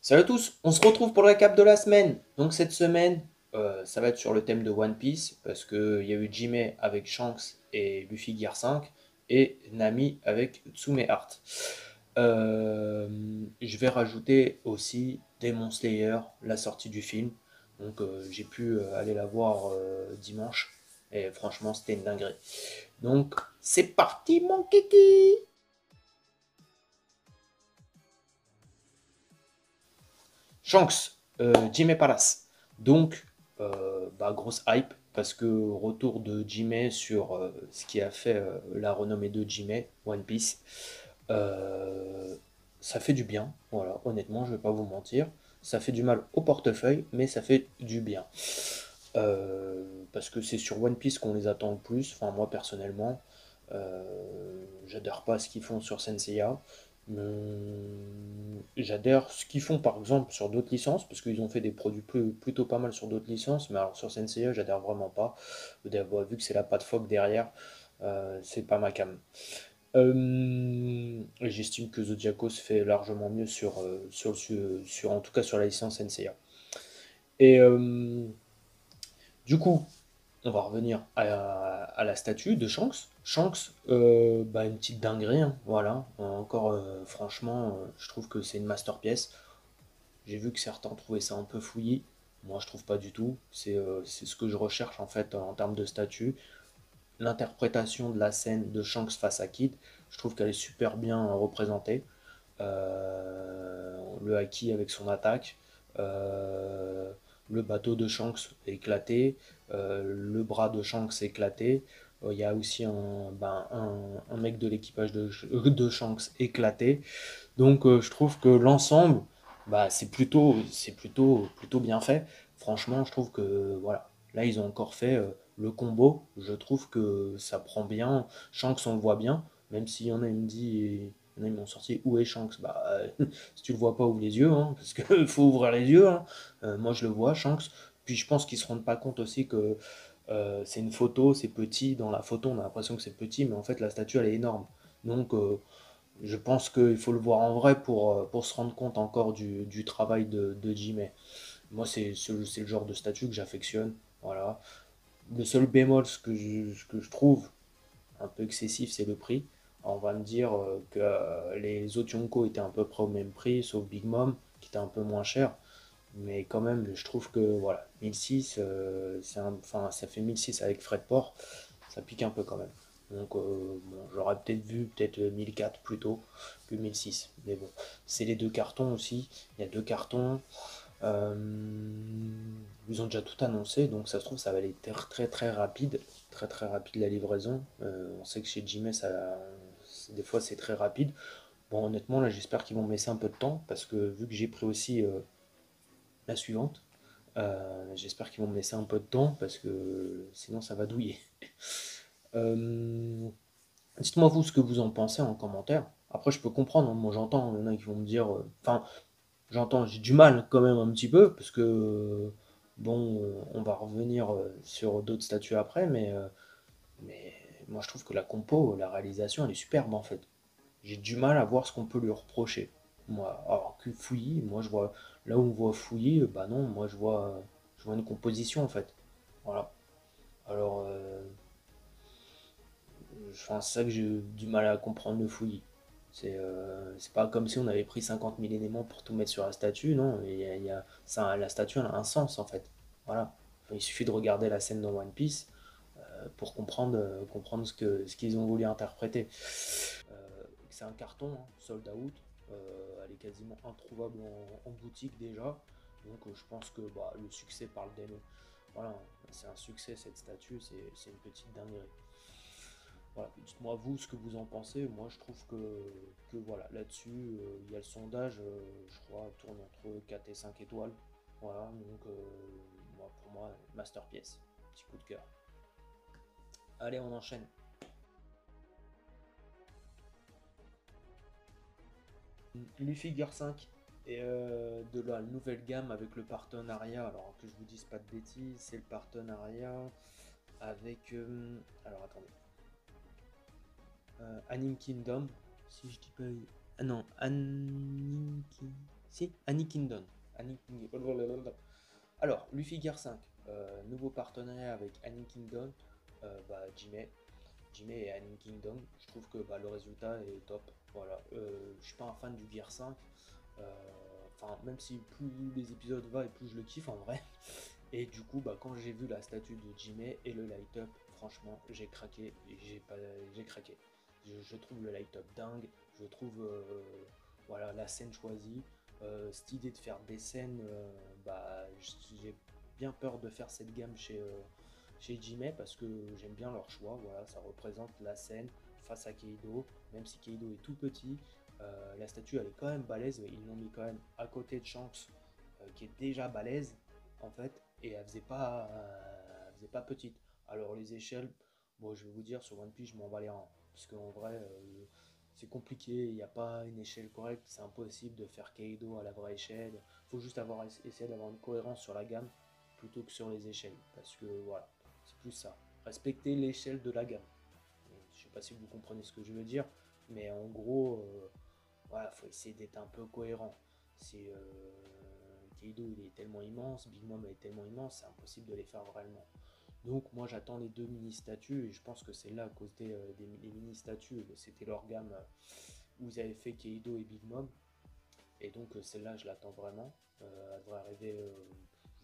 Salut à tous, on se retrouve pour le récap de la semaine. Donc cette semaine, ça va être sur le thème de One Piece, parce qu'il y a eu Jimé avec Shanks et Luffy Gear 5, et Nami avec Tsume Heart. Je vais rajouter aussi Demon Slayer, la sortie du film. Donc j'ai pu aller la voir dimanche, et franchement c'était une dinguerie. Donc c'est parti mon kiki. Shanks, Jimmy Palace. Donc, grosse hype parce que retour de Jimmy sur ce qui a fait la renommée de Jimmy, One Piece. Euh, Ça fait du bien, voilà, honnêtement, je vais pas vous mentir. Ça fait du mal au portefeuille, mais ça fait du bien. Parce que c'est sur One Piece qu'on les attend le plus. Enfin, moi personnellement, j'adhère pas à ce qu'ils font sur Senseiya. J'adhère ce qu'ils font par exemple sur d'autres licences, parce qu'ils ont fait des produits plutôt pas mal sur d'autres licences, mais alors sur Senseiya, j'adhère vraiment pas. Vu que c'est la patte phoque derrière, c'est pas ma cam. J'estime que Zodiacos fait largement mieux en tout cas sur la licence Senseiya. Et du coup, on va revenir à la statue de Shanks. Shanks, une petite dinguerie, hein, voilà. Encore, franchement, je trouve que c'est une masterpiece. J'ai vu que certains trouvaient ça un peu fouillis. Moi, je trouve pas du tout. C'est ce que je recherche en fait en termes de statut. L'interprétation de la scène de Shanks face à Kid, je trouve qu'elle est super bien représentée. Le haki avec son attaque, euh, le bateau de Shanks éclaté, le bras de Shanks éclaté. Il y a aussi un mec de l'équipage de Shanks éclaté. Donc je trouve que l'ensemble, plutôt bien fait. Franchement, je trouve que voilà, là ils ont encore fait le combo. Je trouve que ça prend bien. Shanks on le voit bien, même s'il y en a, ils m'ont sorti où est Shanks. Si tu le vois pas, ouvre les yeux, hein, parce qu'il faut ouvrir les yeux, hein. Moi je le vois, Shanks. Puis je pense qu'ils se rendent pas compte aussi que c'est une photo, c'est petit. Dans la photo, on a l'impression que c'est petit, mais en fait la statue elle est énorme. Donc je pense qu'il faut le voir en vrai pour se rendre compte encore du travail de Jimmy. Moi, c'est le genre de statut que j'affectionne. Voilà. Le seul bémol que je trouve un peu excessif, c'est le prix. On va me dire que les autres Yonko étaient à peu près au même prix, sauf Big Mom, qui était un peu moins cher. Mais quand même, je trouve que voilà, 1006, enfin, ça fait 1006 avec frais de port, ça pique un peu quand même. Donc, bon, j'aurais peut-être vu peut-être 1004 plutôt que 1006. Mais bon, c'est les deux cartons aussi. Il y a deux cartons. Euh, Ils ont déjà tout annoncé, donc ça se trouve, ça va aller très très rapide. Très très rapide la livraison. On sait que chez Jimmy, des fois, c'est très rapide. Bon, honnêtement, là, j'espère qu'ils vont me laisser un peu de temps parce que vu que j'ai pris aussi la suivante. J'espère qu'ils vont me laisser un peu de temps parce que sinon ça va douiller. Euh, Dites-moi vous ce que vous en pensez en commentaire. Après, je peux comprendre, hein, moi j'entends, il y en a qui vont me dire. Enfin, j'entends, j'ai du mal quand même un petit peu parce que. Bon, on va revenir sur d'autres statuts après, mais moi je trouve que la compo, la réalisation, elle est superbe en fait. J'ai du mal à voir ce qu'on peut lui reprocher. Moi, alors que Fouilly, moi je vois là où on voit Fouilly, bah non, moi je vois une composition en fait. Voilà. Alors, enfin, c'est ça que j'ai du mal à comprendre le Fouilly. C'est pas comme si on avait pris 50 000 éléments pour tout mettre sur la statue, non. La statue elle a un sens en fait. Voilà. Enfin, il suffit de regarder la scène dans One Piece pour comprendre ce qu'ils ont voulu interpréter. C'est un carton, hein, sold out. Elle est quasiment introuvable en boutique déjà. Donc je pense que le succès parle d'elle. Voilà, c'est un succès cette statue, c'est une petite dinguerie. Voilà, dites-moi vous ce que vous en pensez. Moi je trouve que voilà, là-dessus, il y a le sondage, je crois, tourne entre 4 et 5 étoiles. Voilà, donc pour moi, masterpiece. Petit coup de cœur. Allez, on enchaîne. Luffy Gear 5 et de la nouvelle gamme avec le partenariat, alors que je vous dise pas de bêtises, c'est le partenariat avec, alors attendez, Anime Kingdom, si je dis pas, ah non, Anime Kingdom, Si, Annie Kingdom. Alors, Luffy Gear 5, nouveau partenariat avec Annie Kingdom, Jimé. Jimé et Annie Kingdom, je trouve que le résultat est top. Voilà, je suis pas un fan du Gear 5, enfin, même si plus les épisodes vont et plus je le kiffe en vrai. Et du coup, quand j'ai vu la statue de Jimé et le light-up, franchement, j'ai craqué. J'ai craqué. Je trouve le light-up dingue. Je trouve voilà, la scène choisie. Cette idée de faire des scènes, j'ai bien peur de faire cette gamme chez Jimé parce que j'aime bien leur choix. Voilà, ça représente la scène face à Kaido. Même si Kaido est tout petit, la statue elle est quand même balèze. Ils l'ont mis quand même à côté de Shanks qui est déjà balèze en fait, et elle faisait pas petite. Alors les échelles, bon, je vais vous dire, sur One Piece, je m'en bats les reins, parce qu'en vrai, c'est compliqué, il n'y a pas une échelle correcte, c'est impossible de faire Kaido à la vraie échelle. Il faut juste essayer d'avoir une cohérence sur la gamme plutôt que sur les échelles, parce que voilà, c'est plus ça. Respecter l'échelle de la gamme. Je sais pas si vous comprenez ce que je veux dire, mais en gros, voilà, faut essayer d'être un peu cohérent. C'est Kaido il est tellement immense, Big Mom est tellement immense, c'est impossible de les faire vraiment. Donc moi j'attends les deux mini statues et je pense que c'est là à cause des mini statues, c'était leur gamme où ils avaient fait Kaido et Big Mom. Et donc celle-là je l'attends vraiment. Elle devrait arriver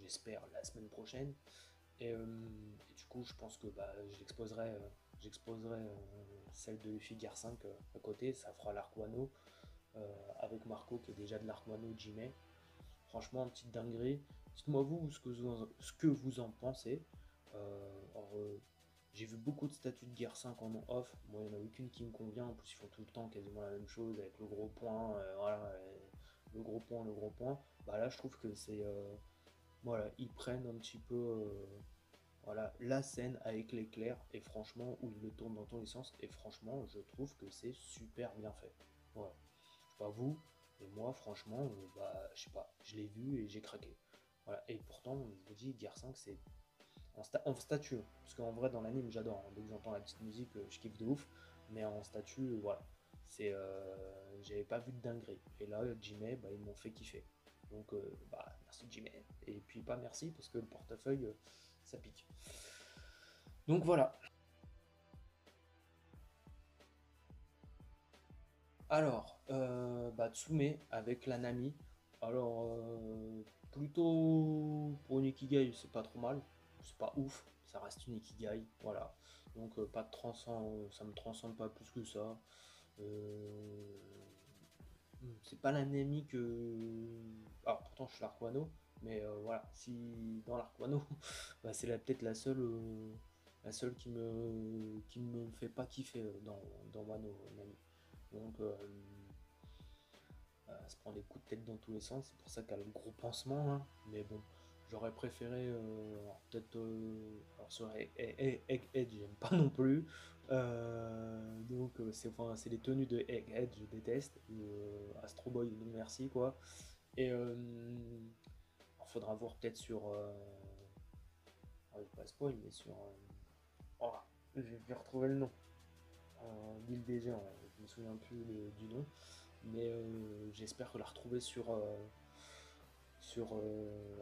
j'espère la semaine prochaine. Et du coup je pense que j'exposerai celle de Luffy Gear 5 à côté, ça fera l'arc Wano avec Marco qui est déjà de l'arc Wano Jimé. Franchement, petite dinguerie. Dites-moi vous ce que vous en pensez. Alors, j'ai vu beaucoup de statuts de guerre 5 en off. Moi, il n'y en a aucune qui me convient. En plus, ils font tout le temps quasiment la même chose avec le gros point. Voilà, le gros point, le gros point. Là, je trouve que c'est. Voilà, ils prennent un petit peu. Voilà, la scène avec l'éclair. Et franchement, où ils le tournent dans tous les sens. Et franchement, je trouve que c'est super bien fait. Voilà. Je sais pas vous, mais moi, franchement, je sais pas, je l'ai vu et j'ai craqué. Voilà. Et pourtant, je vous dis, Gear 5, c'est en statue. Parce qu'en vrai, dans l'anime, j'adore. Dès que j'entends la petite musique, je kiffe de ouf. Mais en statue, voilà. J'avais pas vu de dinguerie. Et là, Jimmy, ils m'ont fait kiffer. Donc, merci Jimmy. Et puis, pas merci, parce que le portefeuille, ça pique. Donc, voilà. Alors, Tsume avec la Nami. Alors, plutôt pour une Ikigai, c'est pas trop mal. C'est pas ouf, ça reste une Ikigai, voilà. Donc, pas de transcend, ça me transcende pas plus que ça. Euh, c'est pas la Nami que. Alors, pourtant, je suis l'Arquano, mais voilà, si dans l'Arquano, c'est peut-être la seule qui me fait pas kiffer dans Wano, Nami. Donc, elle se prend des coups de tête dans tous les sens, c'est pour ça qu'elle a le gros pansement, hein. Mais bon, j'aurais préféré, peut-être, alors sur Egghead, j'aime pas non plus. Donc, c'est les tenues de Egghead, je déteste. Astro Boy, non merci, quoi. Et il faudra voir peut-être sur. Pas spoil, mais sur. Oh, je vais retrouver le nom. L'île des géants, je me souviens plus du nom. Mais j'espère la retrouver sur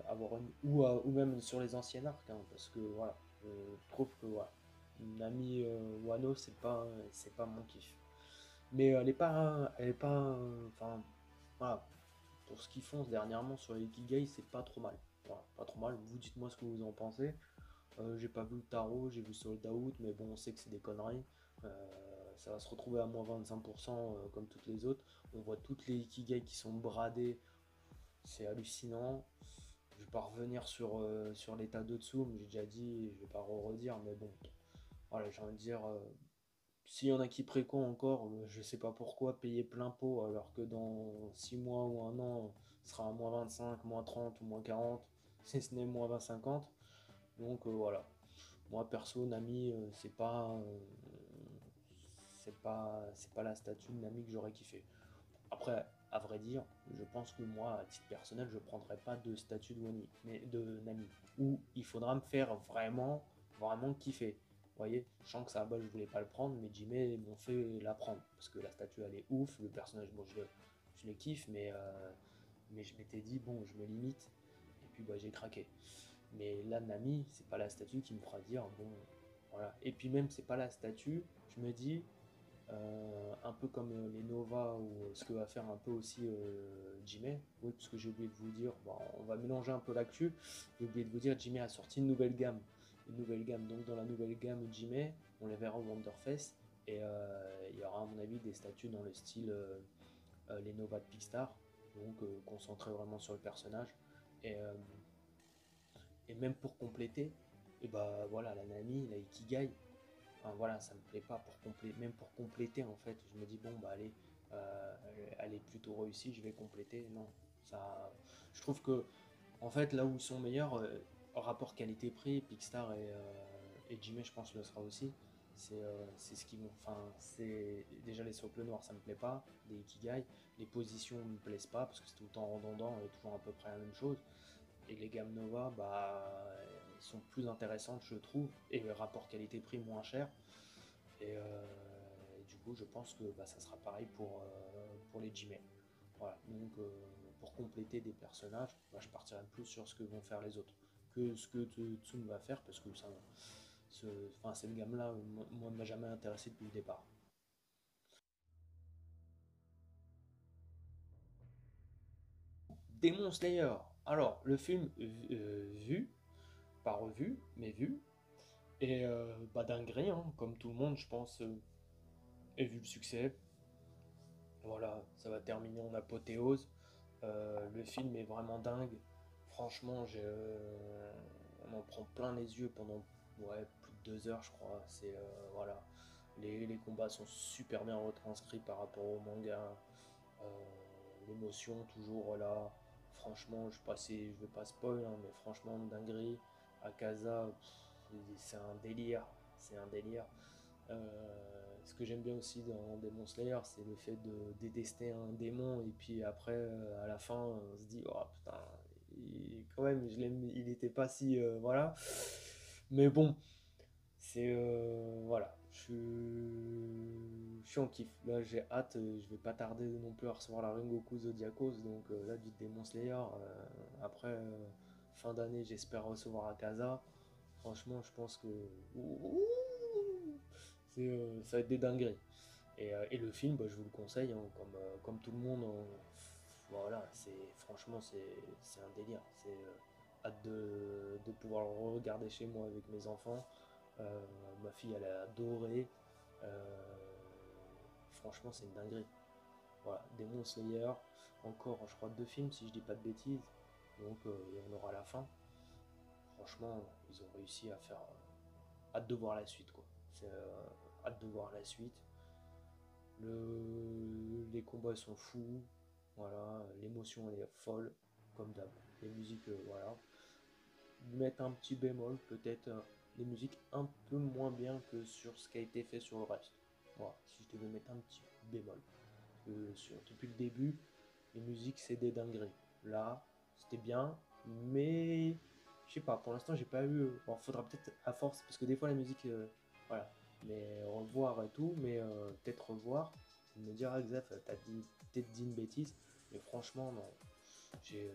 avoir ou même sur les anciens arcs, hein, parce que voilà, je trouve que voilà, Nami Wano c'est pas mon kiff. Mais elle est pas, enfin voilà, pour ce qu'ils font dernièrement sur les Ikigai, c'est pas trop mal. Voilà, pas trop mal. Vous dites-moi ce que vous en pensez. J'ai pas vu le tarot, j'ai vu Sold Out, mais bon, on sait que c'est des conneries. Ça va se retrouver à moins 25% comme toutes les autres. On voit toutes les Ikigai qui sont bradées, c'est hallucinant. Je vais pas revenir sur l'état de Tsum, j'ai déjà dit, je vais pas redire, mais bon, voilà, j'ai envie de dire, s'il y en a qui préco encore, je sais pas pourquoi payer plein pot alors que dans 6 mois ou un an, ce sera à moins 25, moins 30 ou moins 40, si ce n'est moins 20, 50. Donc voilà. Moi perso, Nami, c'est pas la statue de Nami que j'aurais kiffé. Après, à vrai dire, je pense que moi, à titre personnel, je prendrais pas de statue mais de Nami. Ou il faudra me faire vraiment, vraiment kiffer. Vous voyez, je sens que ça, je voulais pas le prendre, mais Jimmy m'ont fait la prendre. Parce que la statue, elle est ouf, le personnage, bon, je le kiffe, mais mais je m'étais dit, bon, je me limite, et puis bah, j'ai craqué. Mais là, Nami, c'est pas la statue qui me fera dire, bon, voilà. Et puis même, c'est pas la statue, je me dis, un peu comme les Nova ou ce que va faire un peu aussi Jimmy. Oui, parce que j'ai oublié de vous dire, bon, on va mélanger un peu l'actu. J'ai oublié de vous dire, Jimmy a sorti une nouvelle gamme. Une nouvelle gamme. Donc dans la nouvelle gamme Jimmy, on la verra au Wonderfest. Et il y aura à mon avis des statues dans le style les Nova de Pixar. Donc concentré vraiment sur le personnage. Et, euh, et même pour compléter, et bah voilà, la Nami, la Ikigai, enfin, voilà, ça me plaît pas pour compléter, même pour compléter en fait. Je me dis bon bah allez, euh, elle est plutôt réussie, je vais compléter. Non, ça, je trouve que en fait là où ils sont meilleurs, rapport qualité-prix, Pixar et Jimmy, je pense le sera aussi. C'est ce qui vont, enfin c'est déjà les socles noirs, ça me plaît pas, les Ikigai, les positions me plaisent pas parce que c'est tout le temps redondant et toujours à peu près la même chose. Et les gammes Nova, bah, ils sont plus intéressantes, je trouve, et le rapport qualité-prix moins cher. Et du coup, je pense que bah, ça sera pareil pour les Gmail. Voilà, donc pour compléter des personnages, bah, je partirai plus sur ce que vont faire les autres que ce que Tsum va faire, parce que ça, enfin, cette gamme-là, moi, ne m'a jamais intéressé depuis le départ. Demon Slayer. Alors, le film vu, pas revu, mais vu. Et bah dinguerie, hein, comme tout le monde, je pense, et vu le succès, voilà, ça va terminer en apothéose. Le film est vraiment dingue. Franchement, on en prend plein les yeux pendant ouais, plus de 2 heures, je crois. Voilà, les combats sont super bien retranscrits par rapport au manga. Euh, L'émotion toujours là. Franchement, je vais pas spoil, hein, mais franchement, dinguerie. Akaza, c'est un délire. C'est un délire. Ce que j'aime bien aussi dans Demon Slayer, c'est le fait de détester un démon et puis après, à la fin, on se dit, oh putain, quand même, je l'aime, il était pas si, voilà. Mais bon, voilà, je suis en kiff. Là, j'ai hâte, je vais pas tarder non plus à recevoir la Rengoku Zodiacos, donc là, du Demon Slayer. Après, fin d'année, j'espère recevoir Akaza. Franchement, je pense que ouh, ça va être des dingueries. Et le film, bah, je vous le conseille, hein, comme tout le monde. Voilà, franchement, c'est un délire. C'est hâte de pouvoir le regarder chez moi avec mes enfants. Euh, Ma fille, elle a adoré. Euh, Franchement, c'est une dinguerie. Voilà, Demon Slayer, encore, je crois, 2 films, si je dis pas de bêtises. Donc, il y en aura à la fin. Franchement, ils ont réussi à faire. Hâte de voir la suite, quoi. C'est hâte de voir la suite. Les combats sont fous, voilà, l'émotion elle est folle, comme d'hab. Les musiques, voilà. Mettre un petit bémol, peut-être les musiques un peu moins bien que sur ce qui a été fait sur le reste. Voilà, si je devais mettre un petit bémol. Depuis le début, les musiques c'est des dingueries. Là, c'était bien, mais je sais pas, pour l'instant j'ai pas eu. Bon, faudra peut-être à force, parce que des fois la musique, voilà, mais revoir et tout, mais peut-être revoir, me dire, ah, Xaf, t'as peut-être dit une bêtise, mais franchement, non. J'ai.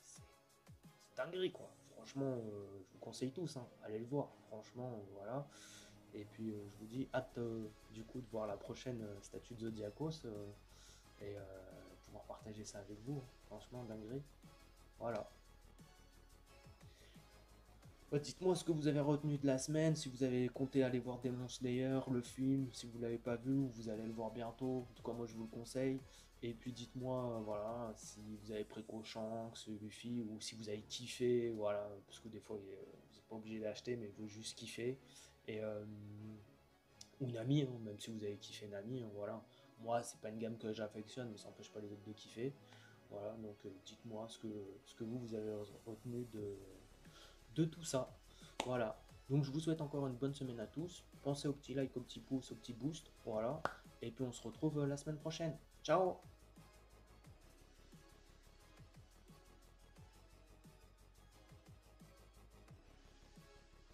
C'est dinguerie quoi. Franchement, je vous conseille tous, hein. Allez le voir. Franchement, voilà. Et puis je vous dis hâte du coup de voir la prochaine statue de Zodiacos et pouvoir partager ça avec vous. Franchement, dinguerie. Voilà. Bah, dites-moi ce que vous avez retenu de la semaine, si vous avez compté aller voir Demon Slayer, le film, si vous l'avez pas vu, vous allez le voir bientôt. En tout cas, moi je vous le conseille. Et puis dites-moi, voilà, si vous avez pris Shanks, Luffy, ou si vous avez kiffé, voilà, parce que des fois, vous n'êtes pas obligé d'acheter, mais vous juste kiffer. Et ou Nami, hein, même si vous avez kiffé Nami, hein, voilà. Moi, c'est pas une gamme que j'affectionne, mais ça n'empêche pas les autres de kiffer. Voilà, donc dites-moi ce que vous avez retenu de tout ça. Voilà. Donc je vous souhaite encore une bonne semaine à tous. Pensez au petit like, au petit pouce, au petit boost. Voilà. Et puis on se retrouve la semaine prochaine. Ciao!